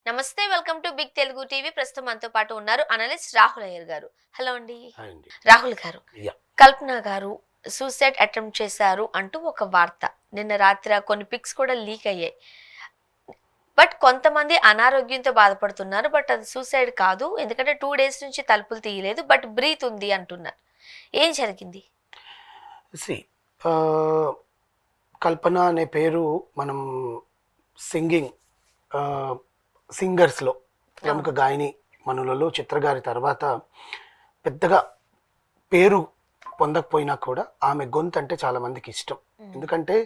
నమస్తే welcome to big Telugu TV. ప్రస్తుతం మనతో పాటు ఉన్నారు అనలిస్ట్ రాహుల్ అయ్యర్ గారు. హలో అండి. హాయ్ అండి. రాహుల్ గారు, యాహ్! కల్పన గారు సూసైడ్ అటెంప్ట్ చేశారు అంటూ ఒక వార్త నిన్న రాత్రి కొన్ని పిక్స్ కూడా లీక్ అయ్యాయి. బట్ కొంతమంది అనారోగ్యంతో బాధపడుతున్నారు. బట్ అది సూసైడ్ కాదు, ఎందుకంటే 2 days నుంచి తలుపులు తీయలేదు, బట్ బ్రీత్ ఉంది అంటున్నారు. ఏం జరిగింది? సీ కల్పన అనే పేరు మనం సింగింగ్ సింగర్స్‌లో ప్రముఖ గాయని మనులలో చిత్ర గారి తర్వాత పెద్దగా పేరు పొందకపోయినా కూడా ఆమె గొంతు అంటే చాలా మందికి ఇష్టం. ఎందుకంటే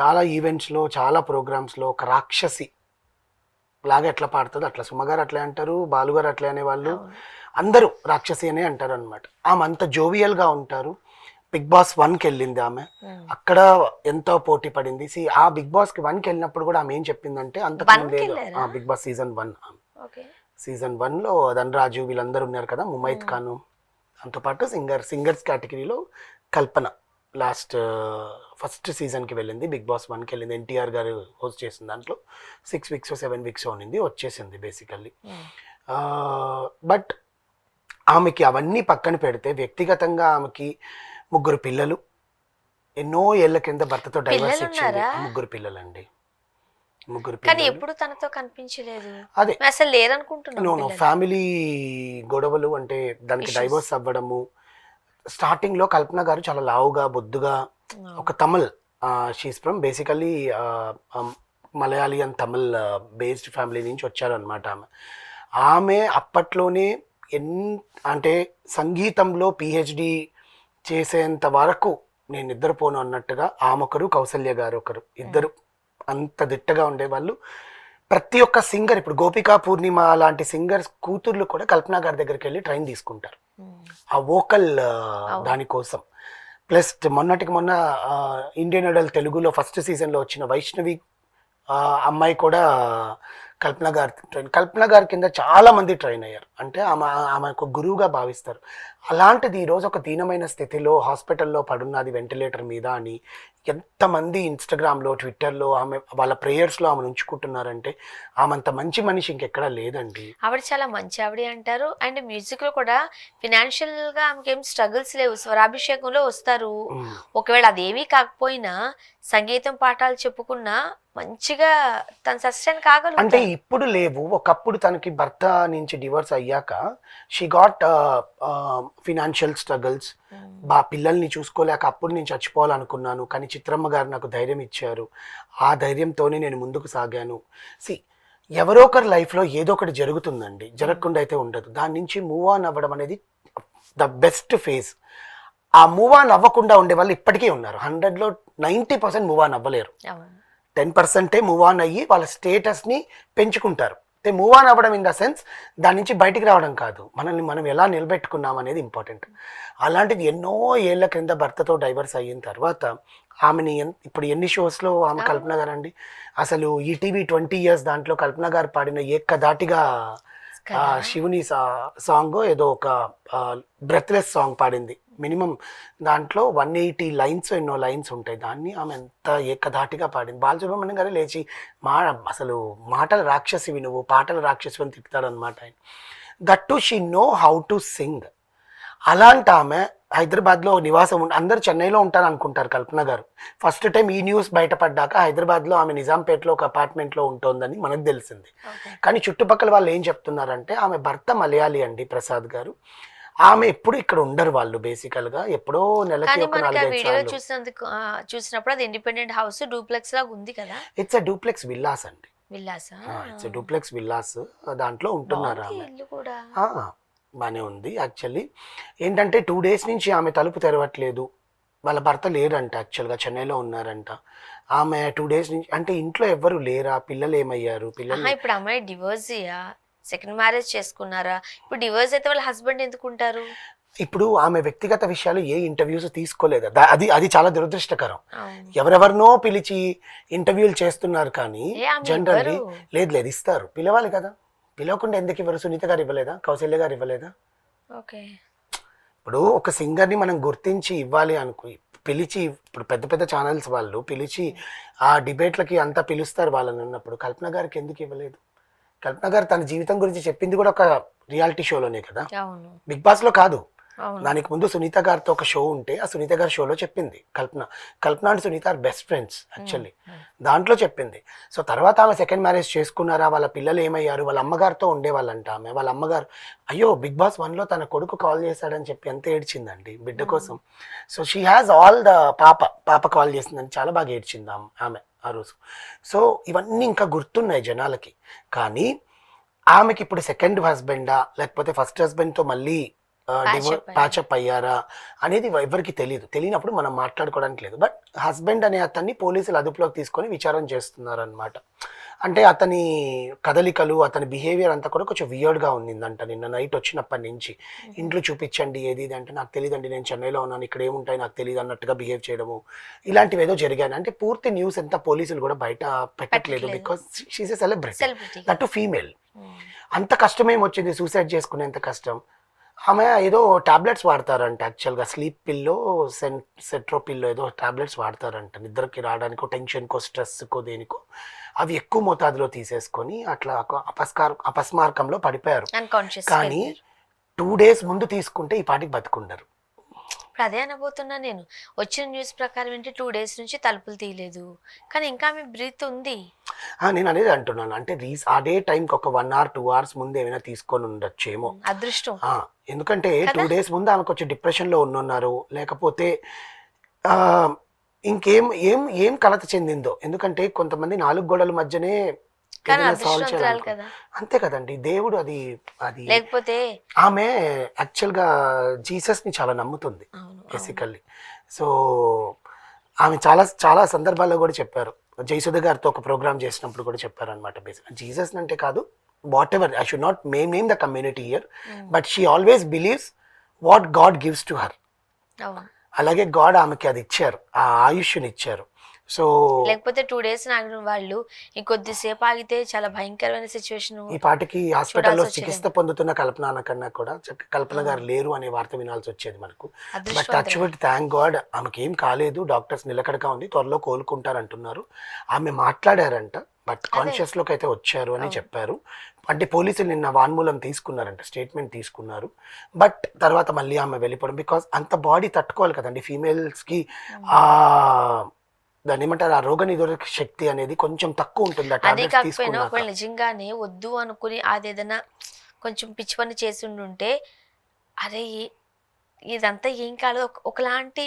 చాలా ఈవెంట్స్‌లో, చాలా ప్రోగ్రామ్స్‌లో ఒక రాక్షసి లాగా ఎట్లా పాడుతుందో అట్లా సుమగారు అట్లే అంటారు, బాలుగారు అట్లే అనేవాళ్ళు. అందరూ రాక్షసి అనే అంటారు అనమాట. ఆమె అంత జోవియల్గా ఉంటారు. బిగ్ బాస్ 1కి వెళ్ళింది ఆమె. అక్కడ ఎంతో పోటీ పడింది. ఆ బిగ్ బాస్కి 1కి వెళ్ళినప్పుడు కూడా ఆమె ఏం చెప్పిందంటే అంతకుముందే బిగ్ బాస్ సీజన్ 1లో ధనరాజు వీళ్ళందరూ ఉన్నారు కదా, ముమైత్ ఖాను, దాంతోపాటు సింగర్స్ కేటగిరీలో కల్పన ఫస్ట్ సీజన్కి వెళ్ళింది. బిగ్ బాస్ 1కి వెళ్ళింది. ఎన్టీఆర్ గారు హోస్ట్ చేసిన దాంట్లో 6 weeks 7 weeks ఉన్నింది, వచ్చేసింది బేసికల్లీ. బట్ ఆమెకి అవన్నీ పక్కన పెడితే వ్యక్తిగతంగా ఆమెకి 3 పిల్లలు, ఎన్నో ఏళ్ల కింద భర్తతో డైవర్స్ ఇచ్చింది. 3 పిల్లలండి. 3 కానీ పిల్లలు. ఎప్పుడు తనతో కనిపించలేదు. అదే అసలు లేరనుకుంటున్నాను. నో ఫ్యామిలీ గొడవలు, అంటే దానికి డైవర్స్ అవ్వడము. స్టార్టింగ్లో కల్పన గారు చాలా లావుగా బొద్దుగా, ఒక Tamil, she's from basically Malayali and Tamil based family నుంచి వచ్చారనమాట ఆమె అప్పట్లోనే అంటే సంగీతంలో పిహెచ్డి చేసేంత వరకు నేను నిద్రపోను అన్నట్టుగా ఆమె కౌసల్య గారు ఒకరు, ఇద్దరు అంత దిట్టగా ఉండేవాళ్ళు. ప్రతి ఒక్క సింగర్, ఇప్పుడు గోపికా పూర్ణిమ లాంటి సింగర్స్ కూతుర్లు కూడా కల్పన గారి దగ్గరికి వెళ్ళి ట్రైన్ తీసుకుంటారు ఆ వోకల్ దానికోసం. ప్లస్ మొన్నటికి మొన్న ఇండియన్ ఐడల్ తెలుగులో ఫస్ట్ సీజన్లో వచ్చిన వైష్ణవి అమ్మాయి కూడా కల్పన గారి కింద చాలా మంది ట్రైన్ అయ్యారు. అంటే ఆమె ఒక గురువుగా భావిస్తారు. అలాంటిది ఈరోజు ఒక దీనమైన స్థితిలో హాస్పిటల్లో పడున్నది వెంటిలేటర్ మీద అని ఎంతమంది ఇన్స్టాగ్రామ్లో, ట్విట్టర్లో ఆమె వాళ్ళ ప్రేయర్స్లో ఆమెను ఉంచుకుంటున్నారంటే ఆమె అంత మంచి మనిషి ఇంకెక్కడా లేదండి. ఆవిడ చాలా మంచి ఆవిడ అంటారు. అండ్ మ్యూజిక్లో కూడా ఫినాన్షియల్గా ఆమెకి ఏం స్ట్రగుల్స్ లేవు. స్వరాభిషేకంలో వస్తారు. ఒకవేళ అదేమీ కాకపోయినా సంగీతం పాఠాలు చెప్పుకున్నా మంచిగా తన సస్టైన్ కాగలరు. అంటే ఇప్పుడు లేవు, ఒకప్పుడు తనకి భర్త నుంచి డివోర్స్ అయ్యాక షీ గాట్ ఫినాన్షియల్ స్ట్రగుల్స్. పిల్లల్ని చూసుకోలేక అప్పుడు నేను చచ్చిపోవాలనుకున్నాను, కానీ చిత్రమ్మ గారు నాకు ధైర్యం ఇచ్చారు. ఆ ధైర్యంతోనే నేను ముందుకు సాగాను. ఎవరో ఒకరి లైఫ్లో ఏదో ఒకటి జరుగుతుందండి, జరగకుండా అయితే ఉండదు. దాని నుంచి మూవ్ ఆన్ అవ్వడం అనేది ద బెస్ట్ ఫేజ్. ఆ మూవ్ ఆన్ అవ్వకుండా ఉండే వాళ్ళు ఇప్పటికీ ఉన్నారు. 100లో 90% మూవ్ ఆన్ అవ్వలేరు. 10% మూవ్ ఆన్ అయ్యి వాళ్ళ స్టేటస్ని పెంచుకుంటారు. మూవ్ ఆన్ అవ్వడం ఇన్ ద సెన్స్ దాని నుంచి బయటికి రావడం కాదు, మనల్ని మనం ఎలా నిలబెట్టుకున్నాం అనేది ఇంపార్టెంట్. అలాంటిది ఎన్నో ఏళ్ల క్రింద భర్తతో డైవర్స్ అయిన తర్వాత ఆమెని ఇప్పుడు ఎన్ని షోస్లో ఆమె కల్పన గారు అండి. అసలు ఈటీవీ 20 years దాంట్లో కల్పన గారు పాడిన ఏకధాటిగా శివుని సాంగ్ ఏదో ఒక బ్రెత్లెస్ సాంగ్ పాడింది. మినిమం దాంట్లో 180 lines ఎన్నో లైన్స్ ఉంటాయి. దాన్ని ఆమె ఎంత ఏకధాటిగా పాడింది. బాలసుబ్రహ్మణ్యం గారే లేచి అసలు మాటల రాక్షసివి నువ్వు, పాటల రాక్షసి అని తిప్పుతారనమాట ఆయన. That to she know how to sing. అలాంటి ఆమె హైదరాబాద్లో నివాసం అందరు చెన్నైలో ఉంటారు అనుకుంటారు కల్పన గారు. ఫస్ట్ టైం ఈ న్యూస్ బయటపడ్డాక హైదరాబాద్లో ఆమె నిజాంపేటలో ఒక అపార్ట్మెంట్లో ఉంటుందని మనకు తెలిసింది. కానీ చుట్టుపక్కల వాళ్ళు ఏం చెప్తున్నారంటే ఆమె భర్త మలయాళీ అండి, ప్రసాద్ గారు. ఆమె ఎప్పుడు ఇక్కడ ఉండరు వాళ్ళు, బేసికల్గా ఎప్పుడో నెలకి ఒక 4-5 చూసినప్పుడు అది ఇండిపెండెంట్ హౌస్ డూప్లెక్స్ లాగా ఉంది కదా. ఇట్స్ డూప్లెక్స్ విల్లాస్ అండి. ఇట్స్ డూప్లెక్స్ విల్లాస్, దాంట్లో ఉంటున్నారు ఆమె. బాగానే ఉంది. యాక్చువల్లీ ఏంటంటే 2 days నుంచి ఆమె తలుపు తెరవట్లేదు. వాళ్ళ భర్త లేరంట, యాక్చువల్గా చెన్నైలో ఉన్నారంట. ఆమె 2 days నుంచి, అంటే ఇంట్లో ఎవ్వరు లేరా, పిల్లలు ఏమయ్యారు, పిల్లలు ఇప్పుడు అమ్మాయి డివోర్స్ సెకండ్ మ్యారేజ్ చేసుకున్నారా? ఇప్పుడు డివోర్స్ అయితే వాళ్ళ హస్బెండ్ ఎందుకుంటారు? ఇప్పుడు ఆమె వ్యక్తిగత విషయాలు ఏ ఇంటర్వ్యూస్ తీసుకోలేదు. అది చాలా దురదృష్టకరం. ఎవరెవరినో పిలిచి ఇంటర్వ్యూలు చేస్తున్నారు, కానీ జనరల్లీ లేదు ఇస్తారు, పిలవాలి కదా. పిలవకుండా ఎందుకు ఇవ్వరు? సునీత గారు ఇవ్వలేదా? కౌశల్య గారు ఇవ్వలేదా? ఇప్పుడు ఒక సింగర్ని మనం గుర్తించి ఇవ్వాలి పిలిచి, ఇప్పుడు పెద్ద పెద్ద ఛానల్స్ వాళ్ళు పిలిచి ఆ డిబేట్లకి అంతా పిలుస్తారు వాళ్ళని ఉన్నప్పుడు, కల్పన గారికి ఎందుకు ఇవ్వలేదు? కల్పన గారు తన జీవితం గురించి చెప్పింది కూడా ఒక రియాలిటీ షోలోనే కదా, అవును బిగ్ బాస్ లో కాదు. అవును దానికి ముందు సునీత గారితో ఒక షో ఉంటే ఆ సునీత గారి షోలో చెప్పింది Kalpana and Sunitha are best friends actually, దాంట్లో చెప్పింది. సో తర్వాత ఆమె సెకండ్ మ్యారేజ్ చేసుకున్నారా, వాళ్ళ పిల్లలు ఏమయ్యారు, వాళ్ళ అమ్మగారితో ఉండేవాళ్ళంట ఆమె. వాళ్ళ అమ్మగారు అయ్యో బిగ్ బాస్ 1లో తన కొడుకు కాల్ చేశాడని చెప్పి ఎంత ఏడ్చిందండి బిడ్డ కోసం. So she has all the పాప కాల్ చేసిందని చాలా బాగా ఏడ్చింది ఆమె ఆ రోజు. సో ఇవన్నీ ఇంకా గుర్తున్నాయి జనాలకి. కానీ ఆమెకి ఇప్పుడు సెకండ్ హస్బెండా లేకపోతే ఫస్ట్ హస్బెండ్తో మళ్ళీ ప్యాచప్ అయ్యారా అనేది ఎవరికి తెలియనప్పుడు మనం మాట్లాడుకోవడానికి లేదు. బట్ హస్బెండ్ అనే అతన్ని పోలీసులు అదుపులోకి తీసుకొని విచారణ చేస్తున్నారు అనమాట. అంటే అతని కదలికలు, అతని బిహేవియర్ అంతా కూడా కొంచెం వియర్డ్గా ఉండిందంట. నిన్న నైట్ వచ్చినప్పటి నుంచి ఇంట్లో చూపించండి ఏది ఇది అంటే నాకు తెలియదండి, నేను చెన్నైలో ఉన్నాను, ఇక్కడ ఏముంటాయి నాకు తెలియదు అన్నట్టుగా బిహేవ్ చేయడము, ఇలాంటివి ఏదో జరిగాయి. అంటే పూర్తి న్యూస్ ఎంత పోలీసులు కూడా బయట పెట్టట్లేదు. Because she's a celebrity, that too female. అంత కష్టం ఏమొచ్చింది సూసైడ్ చేసుకునేంత కష్టం? ఆమె ఏదో టాబ్లెట్స్ వాడతారంట యాక్చువల్గా, స్లీప్ పిల్లో సెట్రో పిల్లో ఏదో టాబ్లెట్స్ వాడతారంట నిద్రకి రావడానికో, టెన్షన్కో, స్ట్రెస్కో, దేనికో. అవి ఎక్కువ మోతాదులో తీసేసుకొని అట్లా అపస్మారకంలో పడిపోయారు. కానీ 2 days ముందు తీసుకుంటే ఈ పాటికి బతుకుండరు. ఇప్పుడు అదే అనబోతున్నా నేను. వచ్చిన న్యూస్ ప్రకారం ఏంటి 2 days నుంచి తలుపులు తీయలేదు, కానీ ఇంకా ఆమె బ్రీత్ ఉంది. నేను అనేది అంటున్నాను, అంటే అదే టైంకి ఒక 1 hour 2 hours ముందు ఏమైనా తీసుకొని ఉండొచ్చేమో, అదృష్టం. ఎందుకంటే 2 days ముందు ఆమె కొంచెం డిప్రెషన్లో ఉన్నారు. లేకపోతే ఇంకేం ఏం ఏం కలత చెందిందో. ఎందుకంటే కొంతమంది 4 గోడల మధ్యనే సాల్వ్ చేయాలి కదా, అంతే కదండి. దేవుడు అది లేకపోతే ఆమె యాక్చువల్గా జీసస్ ని చాలా నమ్ముతుంది బేసికల్లీ. సో ఆమె చాలా చాలా సందర్భాల్లో కూడా చెప్పారు, జయసుధ గారితో ఒక ప్రోగ్రామ్ చేసినప్పుడు కూడా చెప్పారు అనమాట. బేసిక్ జీసస్ అంటే కాదు, what ever, I should not name the community here, but she always believes what God gives to her. అలాగే గాడ్ ఆమెకి అది ఇచ్చారు, ఆ ఆయుష్ని ఇచ్చారు. సో లేకపోతే 2 days ఆగిన వాళ్ళు ఇంకొద్దిసేపు ఆగితే చాలా భయంకరమైన సిచ్యువేషన్. ఈ పాటికి హాస్పిటల్లో చికిత్స పొందుతున్న కల్పన కన్నా కూడా కల్పన గారు లేరు అనే వార్త వినాల్సి వచ్చేది మనకు. బట్ యాక్చువల్లీ థ్యాంక్ గాడ్ ఆమెకి ఏం కాలేదు, డాక్టర్స్ నిలకడగా ఉంది, త్వరలో కోలుకుంటారు అంటున్నారు. ఆమె మాట్లాడారంట, బట్ కాన్షియస్ లోకి అయితే వచ్చారు అని చెప్పారు. అంటే పోలీసులు నిన్న వాన్మూలం తీసుకున్నారంట, స్టేట్మెంట్ తీసుకున్నారు. బట్ తర్వాత మళ్ళీ ఆమె వెళ్ళిపోవడం, బికాస్ అంత బాడీ తట్టుకోవాలి కదండి ఫీమేల్స్ కి. దాన్ని ఏమంటారు, ఆ రోగ నిరోధక శక్తి అనేది కొంచెం తక్కువ ఉంటుంది. అదే కాకపోయినా ఒకవేళ నిజంగానే వద్దు అనుకుని అదేదైనా కొంచెం పిచ్చి పని చేసి ఉంటే అరే ఇదంతా ఏం కాదు, ఒకలాంటి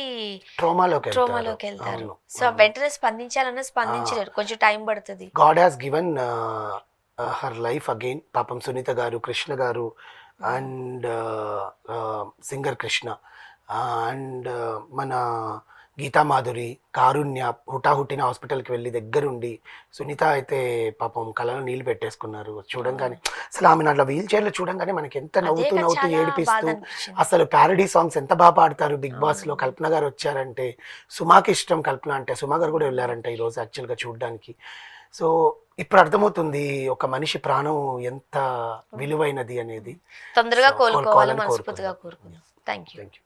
ట్రోమాలోకి వెళ్తారు. సో వెంటనే స్పందించాలన్నా స్పందించలేరు, కొంచెం టైం పడుతుంది. God has given her life again. పాపం సునీత గారు, కృష్ణ గారు అండ్ సింగర్ కృష్ణ అండ్ మన గీతా మాధురి, కారుణ్య హుటాహుటిన హాస్పిటల్కి వెళ్ళి దగ్గరుండి, సునీత అయితే పాపం కళ్ళలో నీళ్ళు పెట్టేసుకున్నారు చూడంగానే. అసలు ఆమె అట్లా వీల్ చైర్లో చూడంగానే మనకి ఎంత నవ్వుతూ ఏడిపిస్తూ, అసలు ప్యారడీ సాంగ్స్ ఎంత బాగా పాడతారు బిగ్ బాస్ లో. కల్పన గారు వచ్చారంటే, సుమాకి ఇష్టం కల్పన అంటే, సుమా గారు కూడా వెళ్ళారంట ఈరోజు యాక్చువల్గా చూడడానికి. సో ఇప్పుడు అర్థమవుతుంది ఒక మనిషి ప్రాణం ఎంత విలువైనది అనేది. తొందరగా కోలుకోవాలని మనస్ఫూర్తిగా కోరుకుందాం. Thank you.